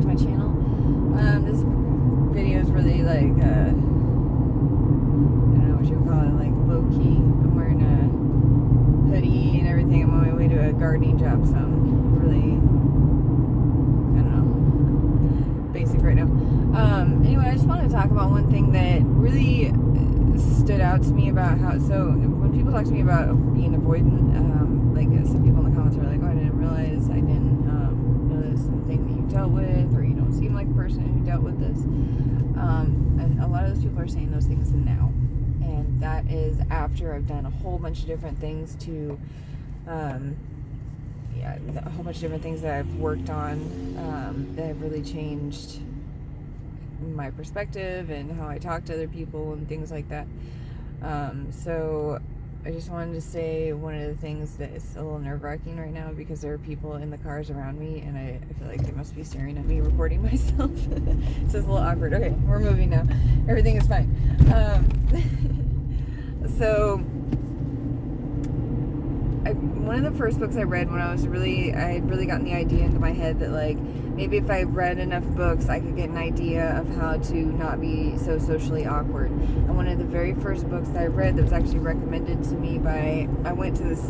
to my channel. This video is really like, I don't know what you would call it, like low-key. I'm wearing a hoodie and everything. I'm on my way to a gardening job, so I'm really, I don't know, basic right now. Anyway, I just wanted to talk about one thing that really stood out to me about how, so when people talk to me about being avoidant, like some people in the comments are like, oh, I didn't realize, I didn't know this is something that you dealt with, or you don't seem like a person who dealt with this. And a lot of those people are saying those things now. And that is after I've done a whole bunch of different things to, a whole bunch of different things that I've worked on that have really changed my perspective and how I talk to other people and things like that. So I just wanted to say one of the things that is a little nerve-wracking right now, because there are people in the cars around me and I feel like they must be staring at me recording myself. So it's a little awkward. Okay, we're moving now. Everything is fine. So one of the first books I read when I had really gotten the idea into my head that like maybe if I read enough books I could get an idea of how to not be so socially awkward. And one of the very first books that I read that was actually recommended to me by, I went to this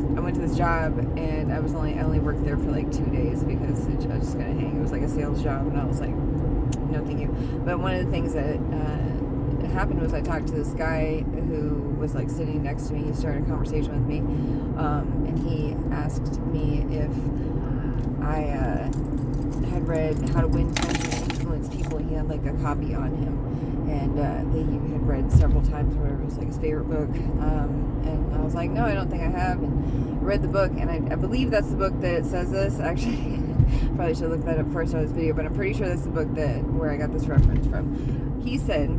job and I only worked there for like 2 days because I was just gonna hang. It was like a sales job and I was like, no thank you. But one of the things that happened was I talked to this guy who was like sitting next to me. He started a conversation with me, and he asked me if I had read How to Win Friends and Influence People. He had like a copy on him, and that he had read several times, or whatever. It was like his favorite book. And I was like, no, I don't think I have. And I read the book, and I believe that's the book that says this. Actually, probably should have looked that up before I started this video, but I'm pretty sure that's the book where I got this reference from. He said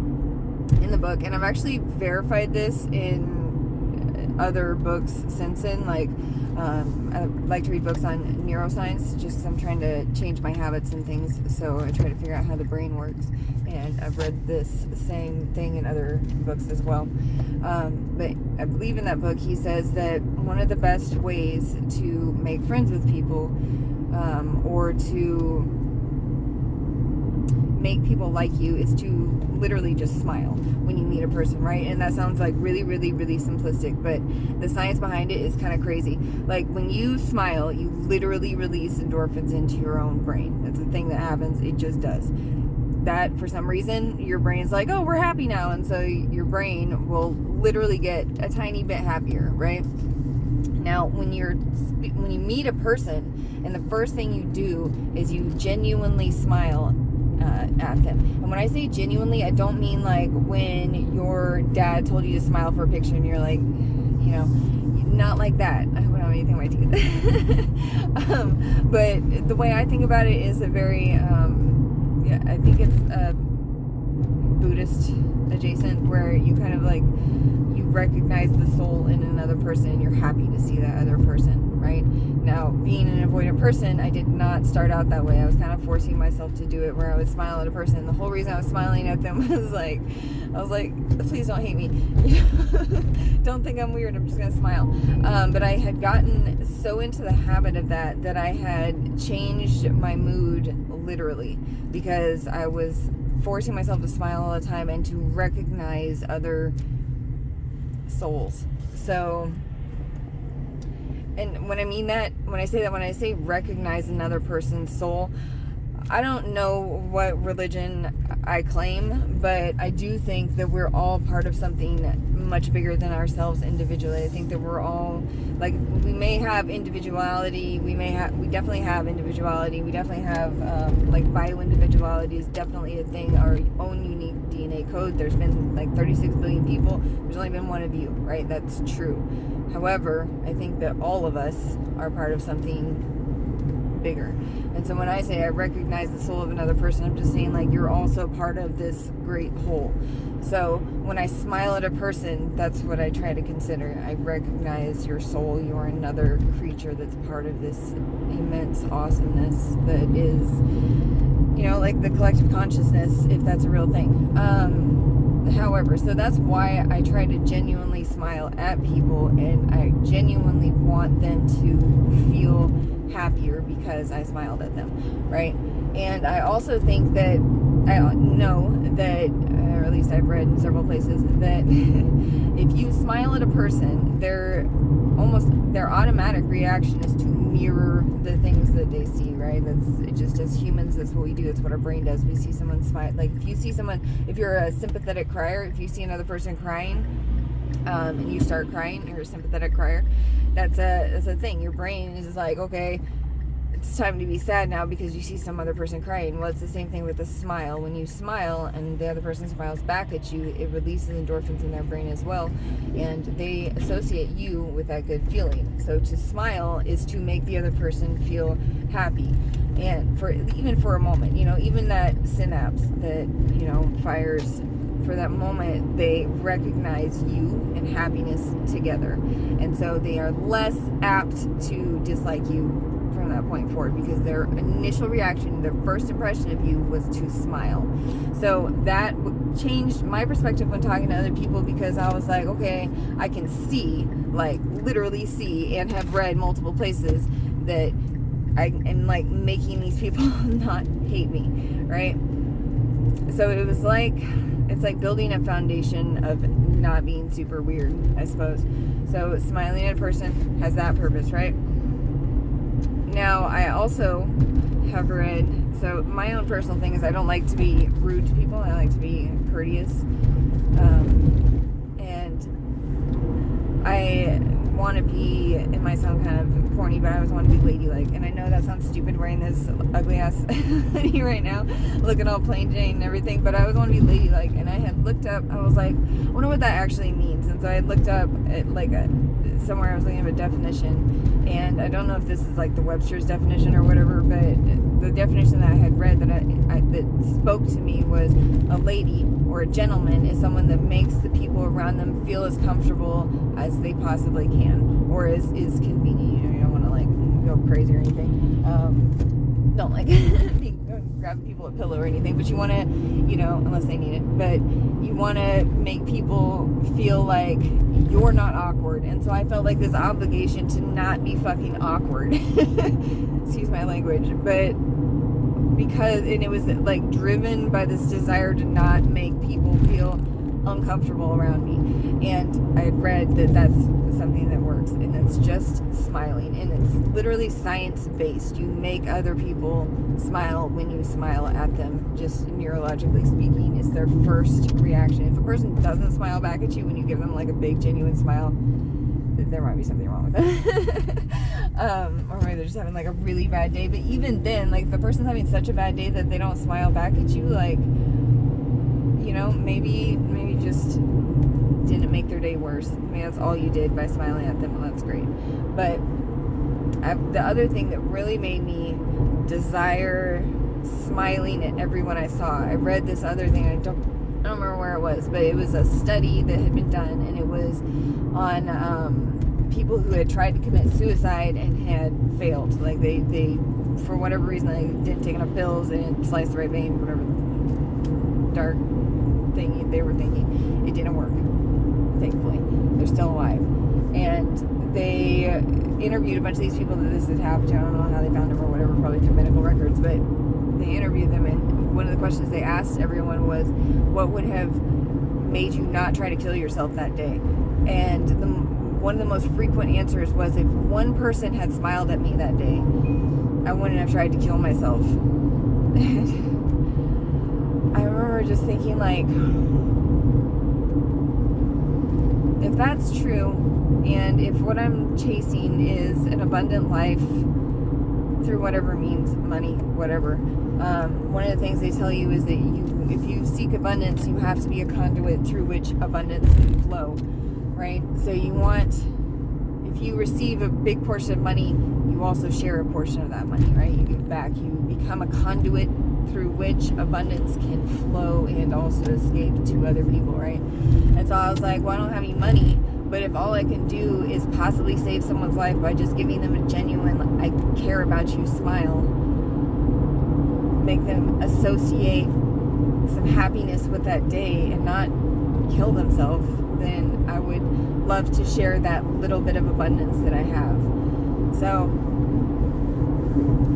in the book, and I've actually verified this in other books since then, like I like to read books on neuroscience just because I'm trying to change my habits and things, so I try to figure out how the brain works, and I've read this same thing in other books as well. But I believe in that book he says that one of the best ways to make friends with people, or to make people like you, is to literally just smile when you meet a person, right? And that sounds like really, really, really simplistic, but the science behind it is kind of crazy. Like when you smile, you literally release endorphins into your own brain. That's the thing that happens. It just does. That for some reason your brain's like, oh, we're happy now, and so your brain will literally get a tiny bit happier, right? Now, when you meet a person and the first thing you do is you genuinely smile at them. And when I say genuinely, I don't mean like when your dad told you to smile for a picture and you're like, you know, not like that. I don't have anything on my teeth. But the way I think about it is a very, I think it's Buddhist adjacent, where you kind of like, you recognize the soul in another person and you're happy to see that other person, right? Now, being an avoidant person, I did not start out that way. I was kind of forcing myself to do it, where I would smile at a person. And the whole reason I was smiling at them was like, I was like, please don't hate me. Don't think I'm weird. I'm just going to smile. But I had gotten so into the habit of that I had changed my mood literally, because I was forcing myself to smile all the time and to recognize other souls. So, and when I say recognize another person's soul, I don't know what religion I claim, but I do think that we're all part of something much bigger than ourselves individually. I think that we're all, like, we may have individuality, we definitely have individuality, we definitely have, like, bio-individuality is definitely a thing, our own unique DNA code. There's been, like, 36 billion people, there's only been one of you, right? That's true. However, I think that all of us are part of something bigger. And so when I say I recognize the soul of another person, I'm just saying, like, you're also part of this great whole. So when I smile at a person, that's what I try to consider. I recognize your soul. You're another creature that's part of this immense awesomeness that is, you know, like the collective consciousness, if that's a real thing. However, so that's why I try to genuinely smile at people, and I genuinely want them to feel happier because I smiled at them, right? And I also think that, I know that, or at least I've read in several places, that if you smile at a person, their automatic reaction is to mirror the things that they see, right? That's just, as humans, that's what we do. That's what our brain does. We see someone smile. Like if you're a sympathetic crier, if you see another person crying, and you start crying, you're a sympathetic crier. That's a thing. Your brain is like, okay, it's time to be sad now because you see some other person crying. Well, it's the same thing with a smile. When you smile and the other person smiles back at you, it releases endorphins in their brain as well, and they associate you with that good feeling. So to smile is to make the other person feel happy, and even for a moment, even that synapse that fires for that moment, they recognize you and happiness together, and so they are less apt to dislike you from that point forward, because their initial reaction, their first impression of you was to smile. So that changed my perspective when talking to other people, because I was like, okay, I can see, like literally see, and have read multiple places that I am like making these people not hate me, right? So it was like, it's like building a foundation of not being super weird, I suppose. So smiling at a person has that purpose, right? Now, I also have read, so my own personal thing is I don't like to be rude to people. I like to be courteous. And I want to be, it might sound kind of corny, but I always want to be ladylike. And I know that sounds stupid wearing this ugly ass hoodie right now, looking all plain Jane and everything, but I always want to be ladylike. And I had looked up, I was like, I wonder what that actually means. And so I had looked up at somewhere I was looking at a definition, and I don't know if this is like the Webster's definition or whatever, but the definition that I had read that spoke to me was a lady or a gentleman is someone that makes the people around them feel as comfortable as they possibly can, or is convenient. You don't want to like go crazy or anything. Don't like grab people a pillow or anything, but you want to, unless they need it, but you want to make people feel like you're not awkward. And so I felt like this obligation to not be fucking awkward. Excuse my language, but and it was like driven by this desire to not make people feel uncomfortable around me. And I had read that that's something that works, and it's just smiling, and it's literally science-based. You make other people smile when you smile at them, just neurologically speaking. It's their first reaction. If a person doesn't smile back at you when you give them like a big genuine smile, there might be something wrong with it. Or maybe they're just having like a really bad day. But even then, like if the person's having such a bad day that they don't smile back at you, like, maybe just didn't make their day worse. I mean, that's all you did by smiling at them, and that's great. But the other thing that really made me desire smiling at everyone I saw, I read this other thing, I don't remember where it was, but it was a study that had been done, and it was on people who had tried to commit suicide and had failed. Like they for whatever reason, they didn't take enough pills, they didn't slice the right vein, whatever dark thing they were thinking. It didn't work. Thankfully, they're still alive. And they interviewed a bunch of these people that this had happened to. I don't know how they found them or whatever, probably through medical records, but they interviewed them, and one of the questions they asked everyone was, what would have made you not try to kill yourself that day? And one of the most frequent answers was, if one person had smiled at me that day, I wouldn't have tried to kill myself. I remember just thinking, like, if that's true, and if what I'm chasing is an abundant life through whatever means, money, whatever, one of the things they tell you is that if you seek abundance, you have to be a conduit through which abundance can flow, right? So if you receive a big portion of money, you also share a portion of that money, right? You give back. You become a conduit through which abundance can flow and also escape to other people, right? And so I was like, well, I don't have any money, but if all I can do is possibly save someone's life by just giving them a genuine, I care about you smile, make them associate some happiness with that day and not kill themselves, then I would love to share that little bit of abundance that I have. So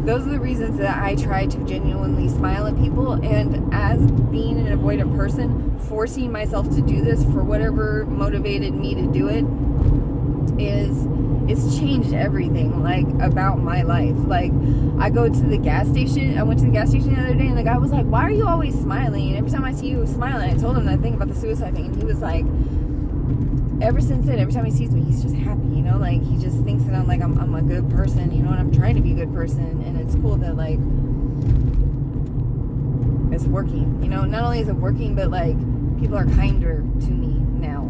those are the reasons that I try to genuinely smile at people. And as being an avoidant person, forcing myself to do this for whatever motivated me to do it it's changed everything, like, about my life. Like, I went to the gas station the other day, and the guy was like, why are you always smiling? And every time I see you smiling, I told him that thing about the suicide thing, and he was like, ever since then, every time he sees me, he's just happy, you know, like, he just thinks that I'm a good person, you know, and I'm trying to be a good person. And it's cool that, like, it's working, you know. Not only is it working, but, like, people are kinder to me now,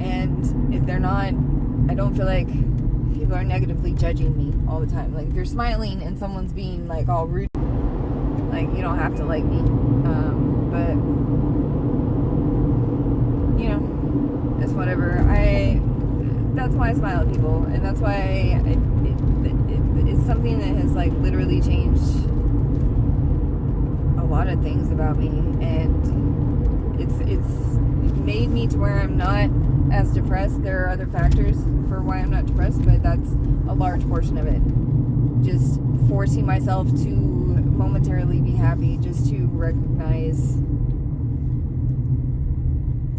and if they're not, I don't feel like people are negatively judging me all the time. Like, if you're smiling and someone's being, like, all rude, like, you don't have to like me, but, you know, it's whatever. That's why I smile at people, and that's why it's something that has, like, literally changed a lot of things about me, and it's made me to where I'm not as depressed. There are other factors for why I'm not depressed, but that's a large portion of it. Just forcing myself to momentarily be happy, just to recognize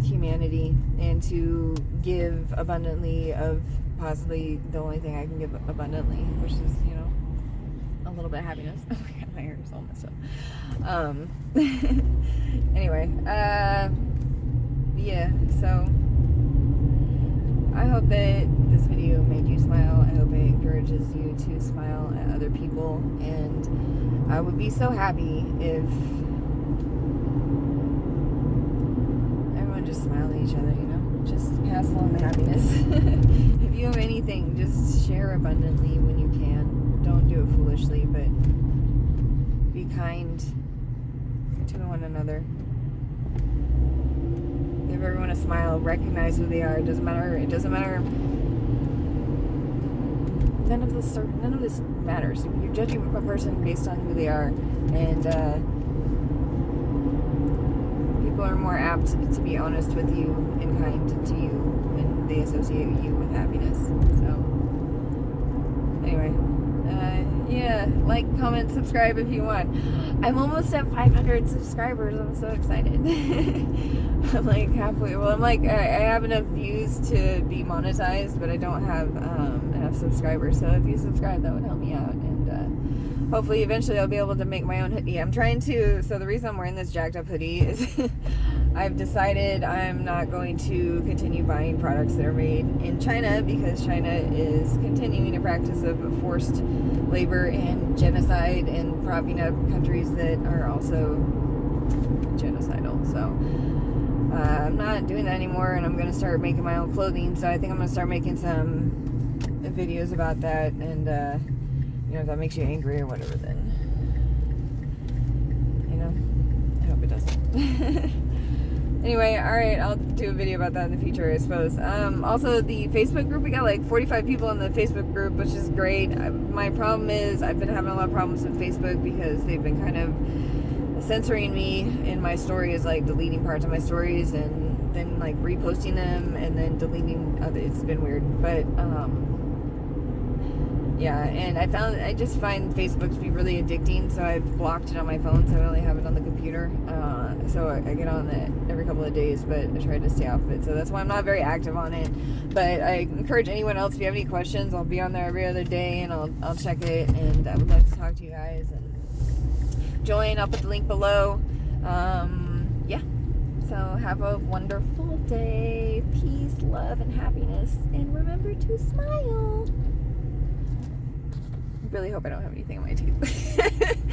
humanity and to give abundantly of possibly the only thing I can give abundantly, which is, you know, a little bit of happiness. Oh my god, my hair is all messed up. Anyway, yeah, so I hope that this video made you smile. I hope it encourages you to smile at other people, and I would be so happy if everyone just smiled at each other, you know? Just pass along the happiness. If you have anything, just share abundantly when you can. Don't do it foolishly, but be kind to one another. Give everyone a smile. Recognize who they are. It doesn't matter. None of this matters. You're judging a person based on who they are, and people are more apt to be honest with you and kind to you when they associate you with happiness. So, anyway, yeah, like, comment, subscribe if you want. I'm almost at 500 subscribers. I'm so excited. I'm like halfway. Well, I'm like, I have enough views to be monetized, but I don't have enough subscribers. So if you subscribe, that would help me out. And hopefully eventually I'll be able to make my own hoodie. I'm trying to, so the reason I'm wearing this jacked up hoodie is I've decided I'm not going to continue buying products that are made in China, because China is continuing a practice of forced labor and genocide and propping up countries that are also genocidal. So I'm not doing that anymore, and I'm going to start making my own clothing. So I think I'm going to start making some videos about that, and you know, if that makes you angry or whatever, then, you know, I hope it doesn't. Anyway, alright, I'll do a video about that in the future, I suppose. Also, the Facebook group, we got like 45 people in the Facebook group, which is great. My problem is I've been having a lot of problems with Facebook because they've been kind of censoring me in my stories, like deleting parts of my stories and then like reposting them and then deleting other. It's been weird, but yeah, and I just find Facebook to be really addicting, so I've blocked it on my phone, so I only have it on the computer. So I get on it every couple of days, but I try to stay off of it, so that's why I'm not very active on it. But I encourage anyone else, if you have any questions, I'll be on there every other day, and I'll check it, and I would love to talk to you guys, and join. I'll put the link below. Yeah, so have a wonderful day. Peace, love, and happiness, and remember to smile. Really hope I don't have anything in my teeth.